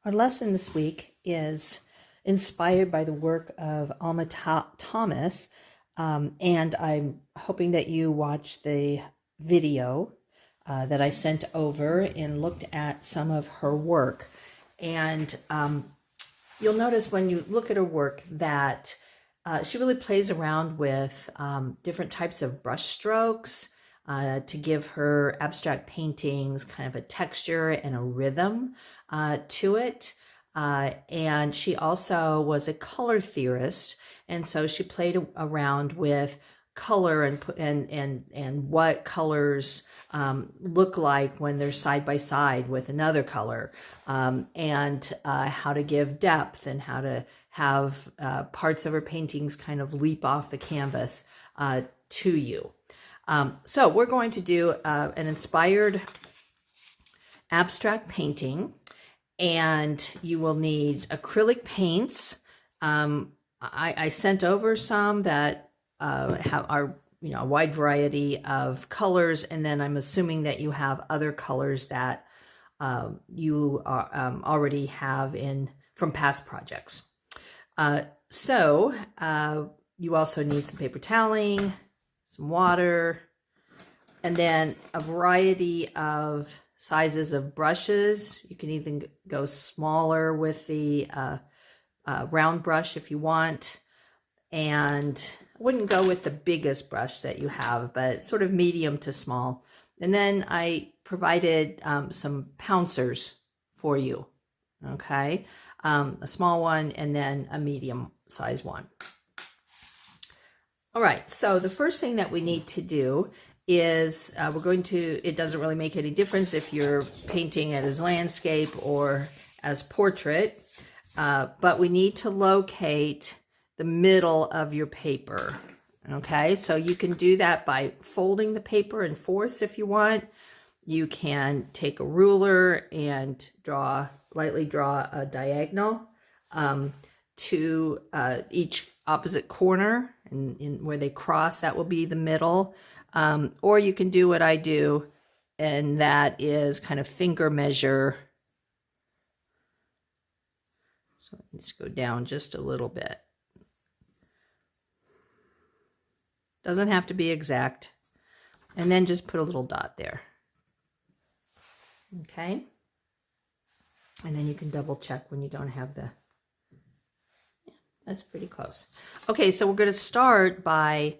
Our lesson this week is inspired by the work of Alma Thomas, and I'm hoping that you watched the video that I sent over and looked at some of her work. And you'll notice when you look at her work that she really plays around with different types of brush strokes to give her abstract paintings kind of a texture and a rhythm to it. And she also was a color theorist, and so she played around with color and what colors look like when they're side by side with another color, and how to give depth and how to have parts of her paintings kind of leap off the canvas to you. So we're going to do an inspired abstract painting, and you will need acrylic paints. I sent over some that are a wide variety of colors, and then I'm assuming that you have other colors that you are, already have from past projects. So you also need some paper toweling, some water, and then a variety of sizes of brushes. You can even go smaller with the round brush if you want. And I wouldn't go with the biggest brush that you have, but sort of medium to small. And then I provided some pouncers for you, okay? A small one and then a medium size one. All right, so the first thing that we need to do is it doesn't really make any difference if you're painting it as landscape or as portrait, but we need to locate the middle of your paper. Okay, so you can do that by folding the paper in fourths if you want. You can take a ruler and lightly draw a diagonal to each opposite corner, and where they cross, that will be the middle. Or you can do what I do, and that is kind of finger measure. So let's go down just a little bit. Doesn't have to be exact. And then just put a little dot there. Okay. And then you can double check when you don't have that's pretty close. Okay, so we're going to start by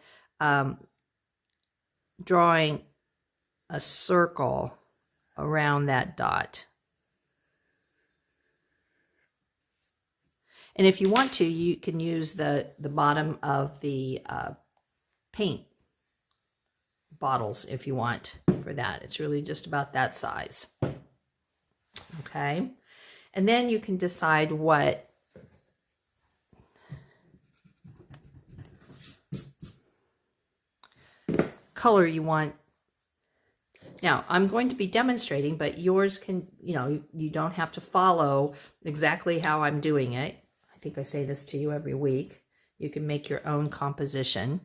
drawing a circle around that dot. And if you want to, you can use the bottom of the paint bottles if you want for that. It's really just about that size. Okay, and then you can decide what color you want. Now, I'm going to be demonstrating, but yours can, you don't have to follow exactly how I'm doing it. I think I say this to you every week. You can make your own composition.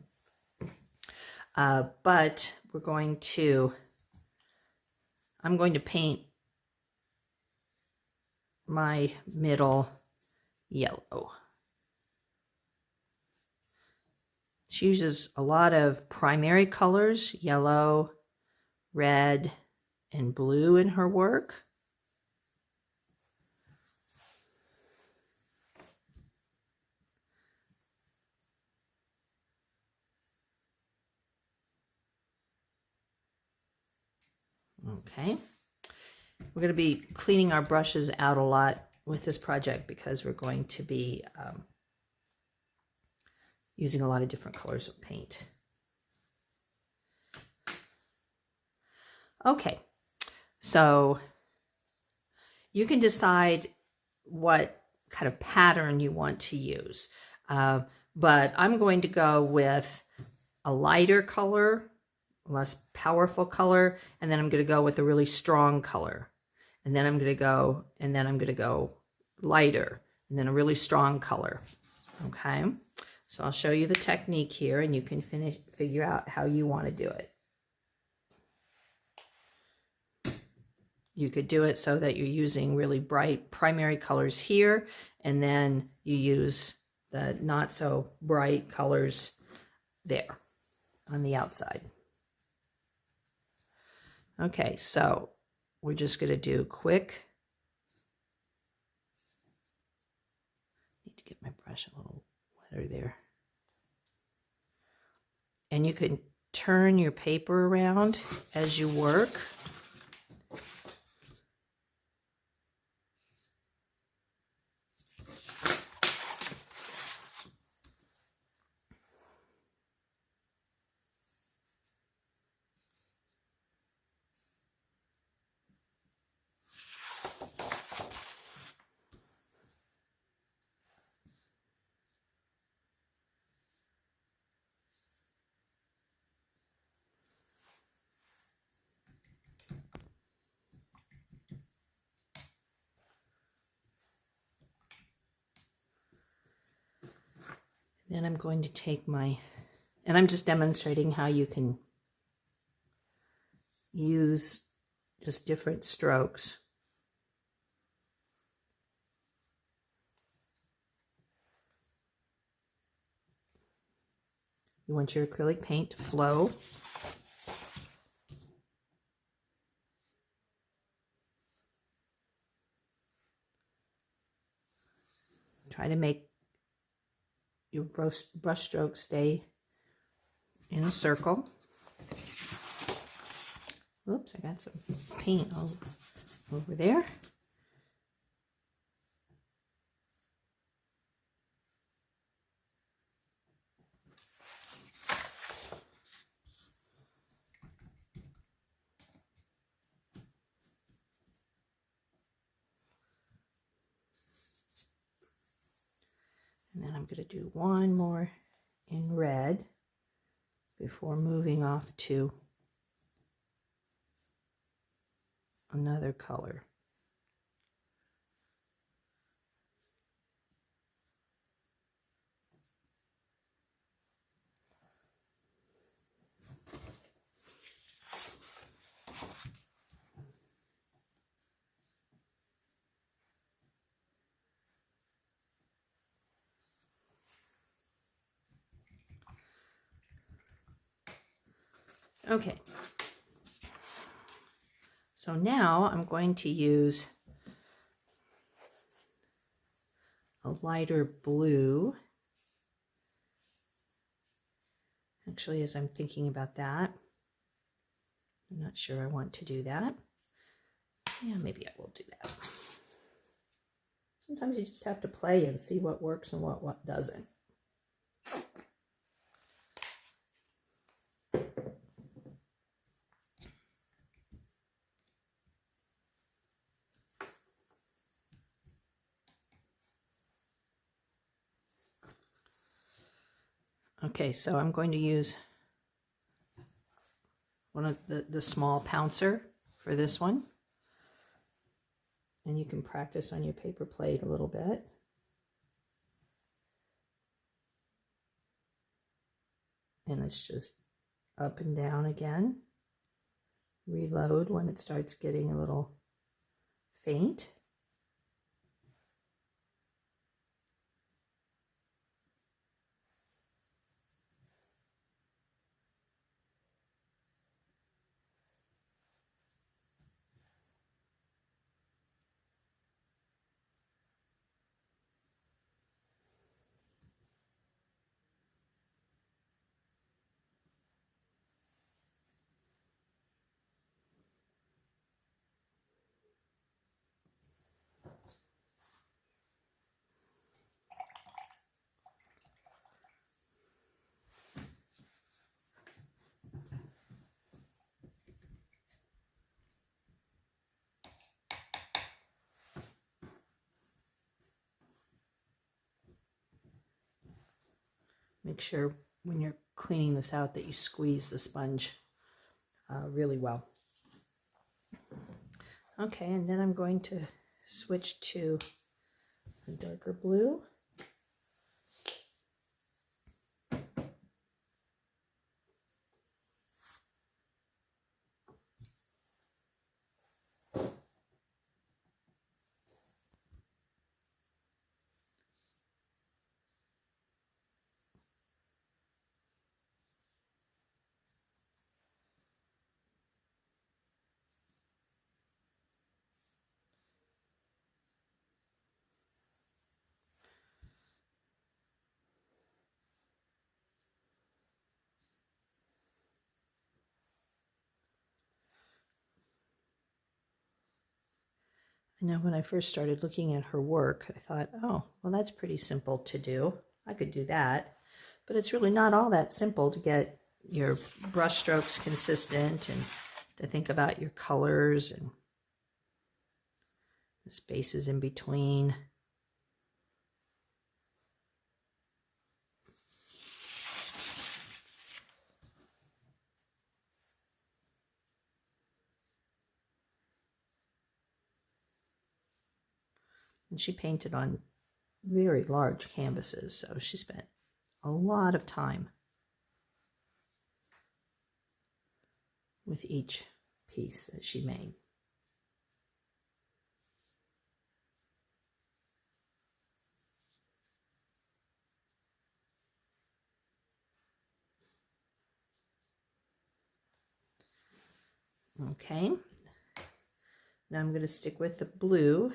But I'm going to paint my middle yellow. She uses a lot of primary colors, yellow, red, and blue in her work. Okay. We're going to be cleaning our brushes out a lot with this project because we're going to be using a lot of different colors of paint. Okay, so you can decide what kind of pattern you want to use, but I'm going to go with a lighter color, less powerful color, and then I'm going to go with a really strong color, and then I'm going to go lighter, and then a really strong color. Okay, so I'll show you the technique here, and you can figure out how you want to do it. You could do it so that you're using really bright primary colors here, and then you use the not so bright colors there on the outside. Okay, so we're just going to do quick. Need to get my brush a little wetter there. And you can turn your paper around as you work. Then I'm going to take my, and I'm just demonstrating how you can use just different strokes. You want your acrylic paint to flow. Try to make your brush strokes stay in a circle. Oops, I got some paint over there. And then I'm going to do one more in red before moving off to another color. Okay, so now I'm going to use a lighter blue. Actually, as I'm thinking about that, I'm not sure I want to do that. Yeah, maybe I will do that. Sometimes you just have to play and see what works and what doesn't. Okay, so I'm going to use one of the small pouncer for this one. And you can practice on your paper plate a little bit. And it's just up and down again. Reload when it starts getting a little faint. Make sure when you're cleaning this out that you squeeze the sponge really well. Okay, and then I'm going to switch to a darker blue. I know when I first started looking at her work, I thought, oh, well, that's pretty simple to do. I could do that. But it's really not all that simple to get your brush strokes consistent and to think about your colors and the spaces in between. And she painted on very large canvases, so she spent a lot of time with each piece that she made. Okay, now I'm going to stick with the blue.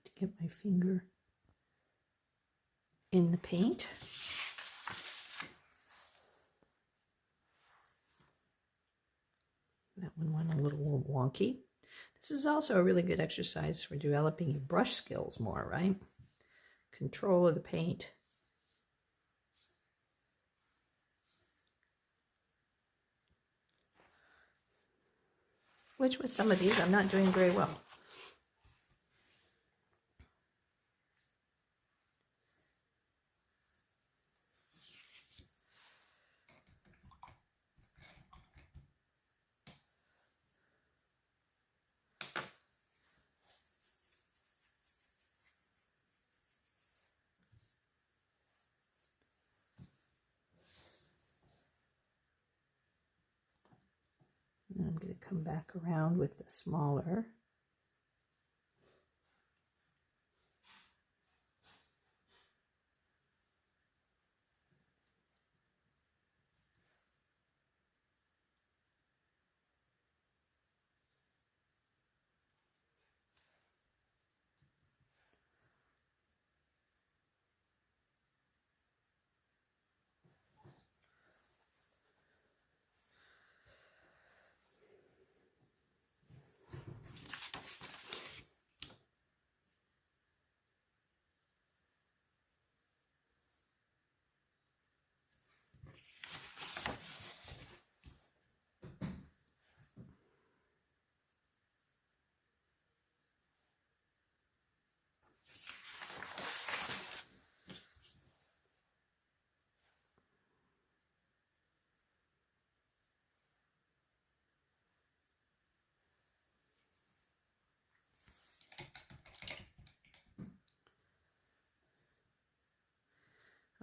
To get my finger in the paint. That one went a little wonky. This is also a really good exercise for developing your brush skills more, right? Control of the paint. Which with some of these I'm not doing very well. And I'm going to come back around with the smaller.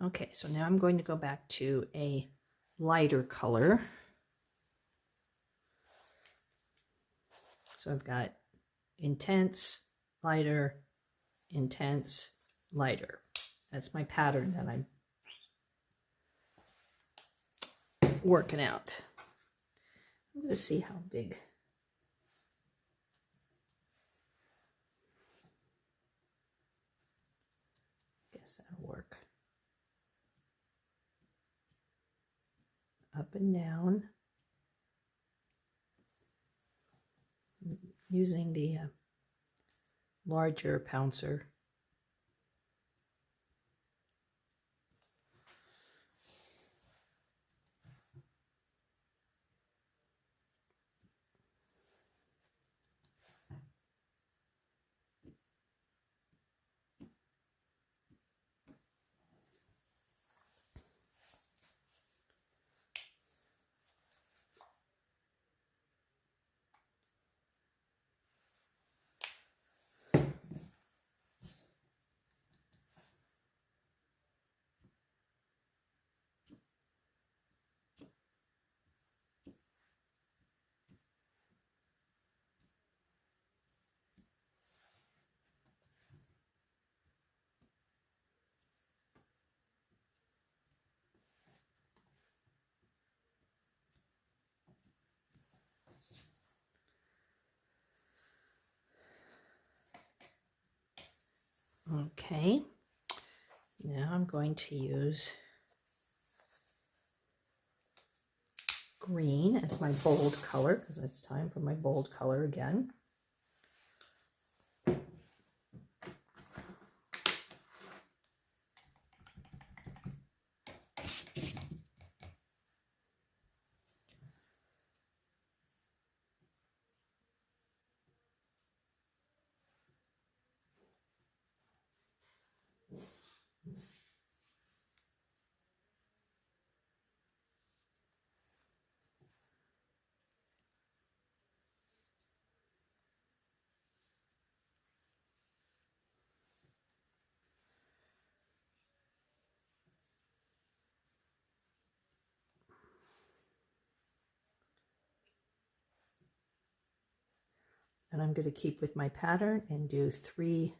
Okay, so now I'm going to go back to a lighter color. So I've got intense, lighter, intense, lighter. That's my pattern that I'm working out. I'm going to see how big. Guess that'll work. Up and down. Using the larger pouncer. Okay, now I'm going to use green as my bold color, because it's time for my bold color again. And I'm going to keep with my pattern and do 3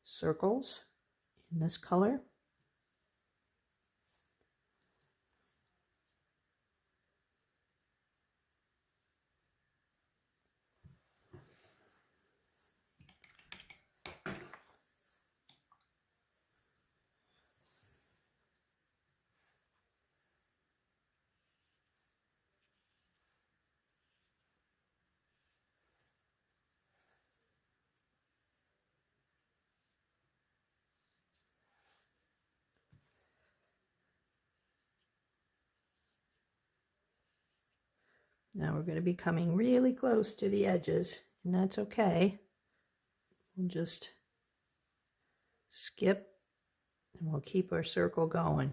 circles in this color. Now we're going to be coming really close to the edges, and that's okay. We'll just skip and we'll keep our circle going.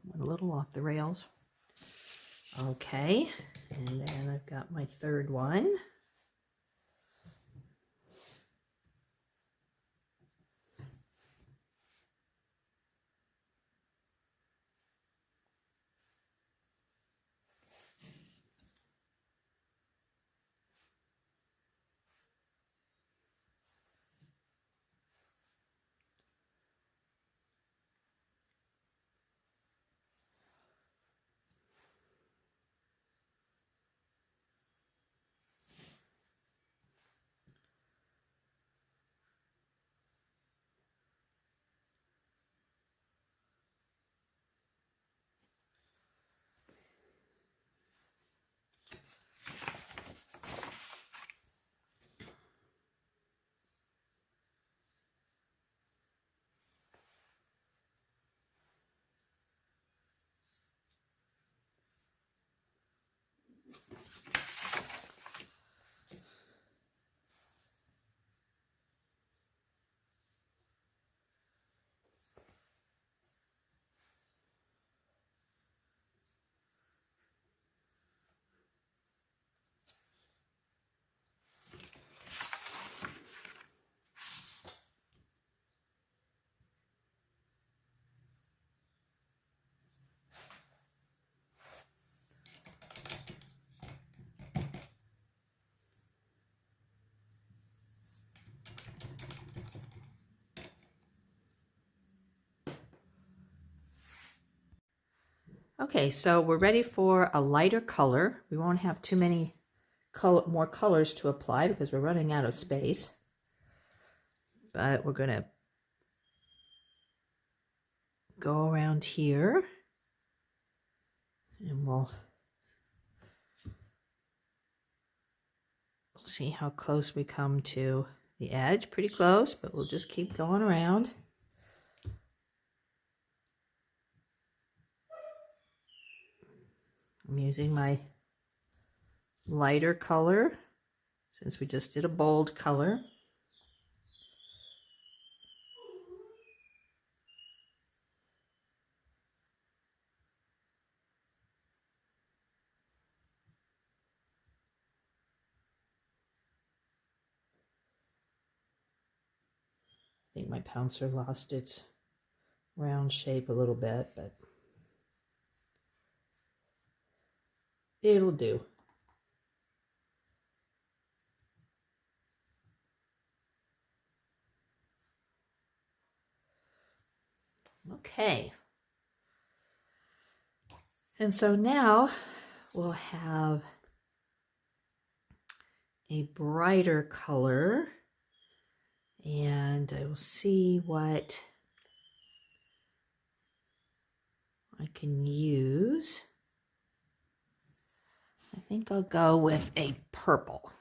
Went a little off the rails. Okay, and then I've got my third one. Okay, so we're ready for a lighter color. We won't have too many more colors to apply because we're running out of space. But we're going to go around here and we'll see how close we come to the edge. Pretty close, but we'll just keep going around. I'm using my lighter color since we just did a bold color. think my pouncer lost its round shape a little bit, but it'll do. Okay. And so now we'll have a brighter color, and I will see what I can use. I think I'll go with a purple.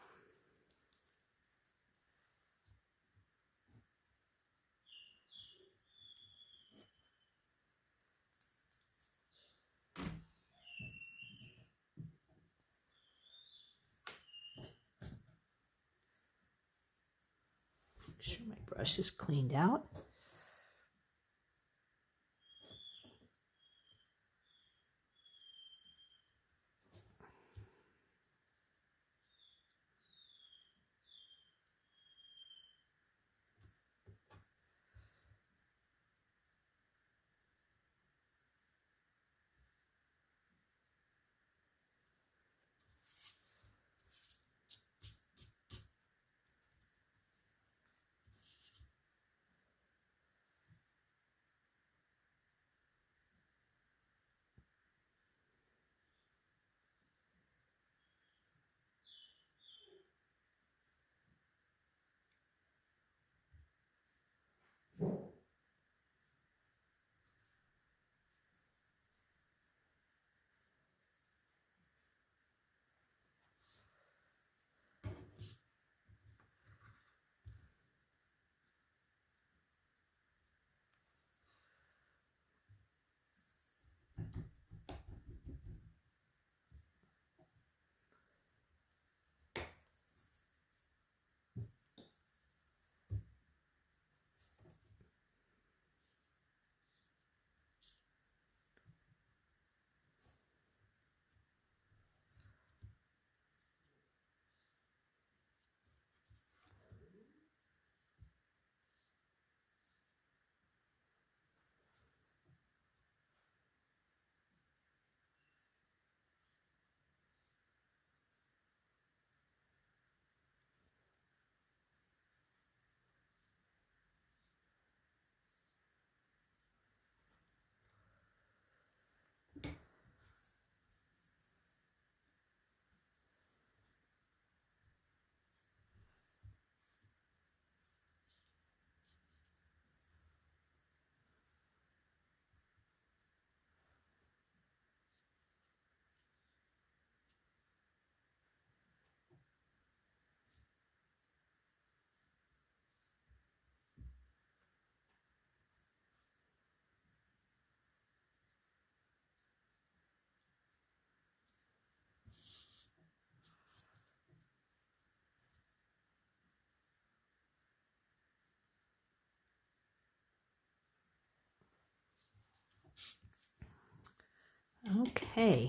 Make sure my brush is cleaned out. Okay.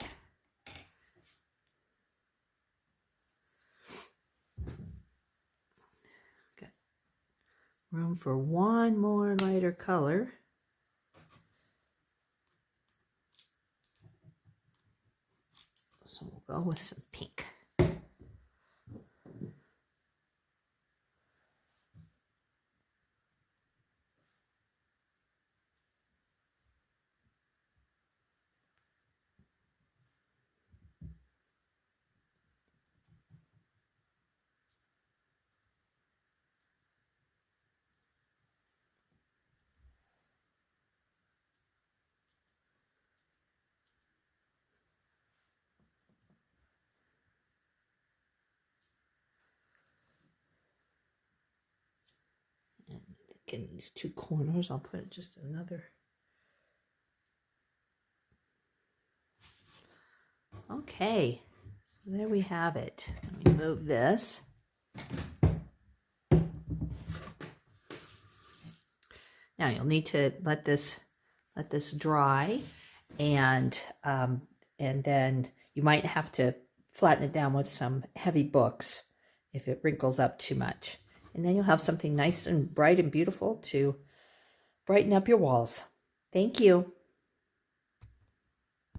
Got room for one more lighter color. So we'll go with some pink. In these two corners, I'll put just another. Okay, so there we have it. Let me move this. Now you'll need to let this dry, and then you might have to flatten it down with some heavy books if it wrinkles up too much. And then you'll have something nice and bright and beautiful to brighten up your walls. Thank you.